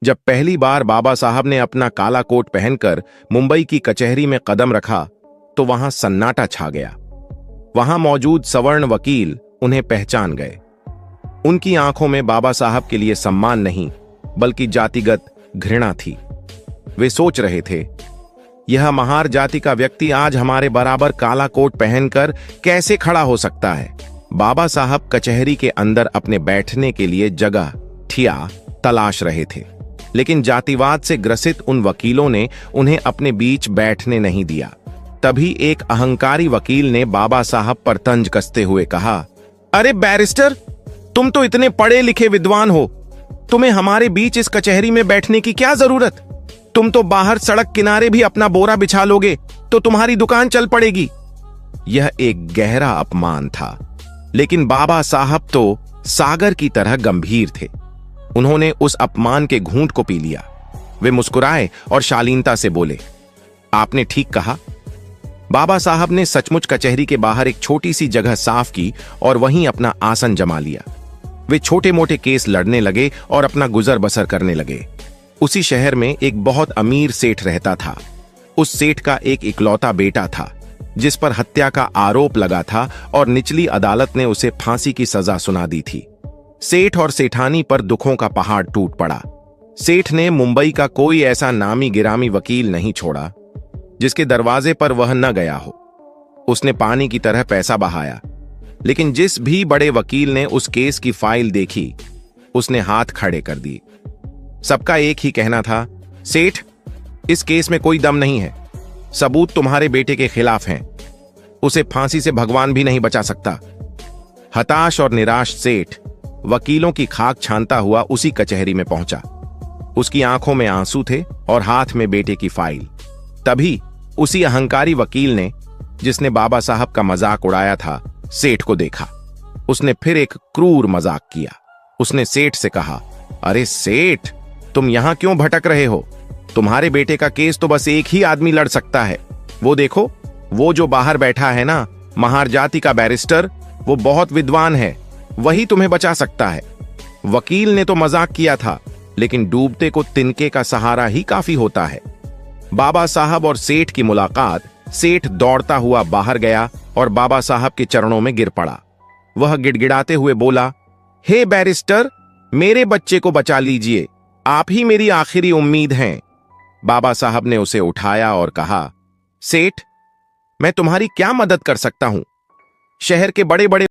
जब पहली बार बाबा साहब ने अपना काला कोट पहनकर मुंबई की कचहरी में कदम रखा तो वहां सन्नाटा छा गया। वहां मौजूद सवर्ण वकील उन्हें पहचान गए। उनकी आंखों में बाबा साहब के लिए सम्मान नहीं बल्कि जातिगत घृणा थी। वे सोच रहे थे, यह महार जाति का व्यक्ति आज हमारे बराबर काला कोट पहनकर कैसे खड़ा हो सकता है। बाबा साहब कचहरी के अंदर अपने बैठने के लिए जगह ठिया तलाश रहे थे, लेकिन जातिवाद से ग्रसित उन वकीलों ने उन्हें अपने बीच बैठने नहीं दिया। तभी एक अहंकारी वकील ने बाबा साहब पर तंज कसते हुए कहा, अरे बैरिस्टर, तुम तो इतने पढ़े लिखे विद्वान हो, तुम्हें हमारे बीच इस कचहरी में बैठने की क्या जरूरत? तुम तो बाहर सड़क किनारे भी अपना बोरा बिछा लोगे तो तुम्हारी दुकान चल पड़ेगी। यह एक गहरा अपमान था, लेकिन बाबा साहब तो सागर की तरह गंभीर थे। उन्होंने उस अपमान के घूंट को पी लिया। वे मुस्कुराए और शालीनता से बोले, आपने ठीक कहा। बाबा साहब ने सचमुच कचहरी के बाहर एक छोटी सी जगह साफ की और वहीं अपना आसन जमा लिया। वे छोटे मोटे केस लड़ने लगे और अपना गुजर बसर करने लगे। उसी शहर में एक बहुत अमीर सेठ रहता था। उस सेठ का एक इकलौता बेटा था जिस पर हत्या का आरोप लगा था और निचली अदालत ने उसे फांसी की सजा सुना दी थी। सेठ और सेठानी पर दुखों का पहाड़ टूट पड़ा। सेठ ने मुंबई का कोई ऐसा नामी गिरामी वकील नहीं छोड़ा जिसके दरवाजे पर वह न गया हो। उसने पानी की तरह पैसा बहाया, लेकिन जिस भी बड़े वकील ने उस केस की फाइल देखी उसने हाथ खड़े कर दिए। सबका एक ही कहना था, सेठ, इस केस में कोई दम नहीं है। सबूत तुम्हारे बेटे के खिलाफ हैं। उसे फांसी से भगवान भी नहीं बचा सकता। हताश और निराश सेठ वकीलों की खाक छानता हुआ उसी कचहरी में पहुंचा। उसकी आंखों में आंसू थे और हाथ में बेटे की फाइल। तभी उसी अहंकारी वकील ने, जिसने बाबा साहब का मजाक उड़ाया था, सेठ को देखा। उसने फिर एक क्रूर मजाक किया। उसने सेठ से कहा, अरे सेठ, तुम यहां क्यों भटक रहे हो? तुम्हारे बेटे का केस तो बस एक ही आदमी लड़ सकता है। वो देखो, वो जो बाहर बैठा है ना, महार जाति का बैरिस्टर, वो बहुत विद्वान है, वही तुम्हें बचा सकता है। वकील ने तो मजाक किया था, लेकिन डूबते को तिनके का सहारा ही काफी होता है। बाबा साहब और सेठ की मुलाकात, सेठ दौड़ता हुआ बाहर गया और बाबा साहब के चरणों में गिर पड़ा। वह गिड़गिड़ाते हुए बोला, हे बैरिस्टर, मेरे बच्चे को बचा लीजिए, आप ही मेरी आखिरी उम्मीद हैं। बाबा साहब ने उसे उठाया और कहा, सेठ, मैं तुम्हारी क्या मदद कर सकता हूं? शहर के बड़े बड़े